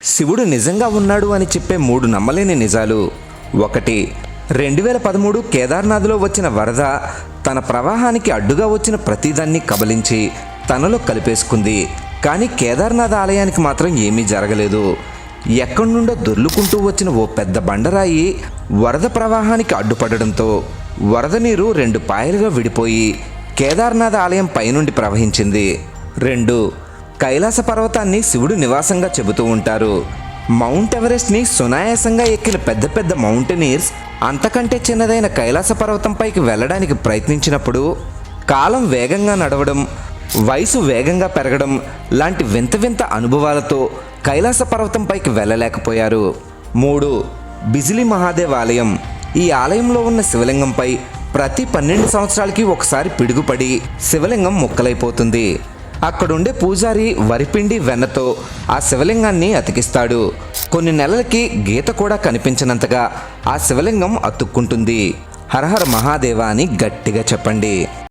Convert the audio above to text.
శివుడు నిజంగా ఉన్నాడు అని చెప్పే 3 నమ్మలేని నిజాలు. 1. 2013 కేదార్నాథ్లో వచ్చిన వరద తన ప్రవాహానికి అడ్డుగా వచ్చిన ప్రతిదాన్ని కబలించి తనలో కలిపేసుకుంది. కానీ కేదార్నాథ్ ఆలయానికి మాత్రం ఏమీ జరగలేదు. ఎక్కడి నుండో దొర్లుకుంటూ వచ్చిన ఓ పెద్ద బండరాయి వరద ప్రవాహానికి అడ్డుపడడంతో వరద నీరు 2 పాయలుగా విడిపోయి కేదార్నాథ్ ఆలయం పైనుండి ప్రవహించింది. 2. కైలాస పర్వతాన్ని శివుడు నివాసంగా చెబుతూ ఉంటారు. మౌంట్ ఎవరెస్ట్ని సునాయాసంగా ఎక్కిన పెద్ద పెద్ద మౌంటైనీర్స్ అంతకంటే చిన్నదైన కైలాస పర్వతంపైకి వెళ్ళడానికి ప్రయత్నించినప్పుడు కాలం వేగంగా నడవడం, వయసు వేగంగా పెరగడం లాంటి వింత వింత అనుభవాలతో కైలాస పర్వతంపైకి వెళ్ళలేకపోయారు. 3. బిజిలీ మహాదేవ్ ఆలయం. ఈ ఆలయంలో ఉన్న శివలింగంపై ప్రతి 12 సంవత్సరాలకి ఒకసారి పిడుగుపడి శివలింగం ముక్కలైపోతుంది. అక్కడుండే పూజారి వరిపిండి వెన్నతో ఆ శివలింగాన్ని అతికిస్తాడు. కొన్ని నెలలకి గీత కూడా కనిపించినంతగా ఆ శివలింగం అతుక్కుంటుంది. హరహర మహాదేవ అని గట్టిగా చెప్పండి.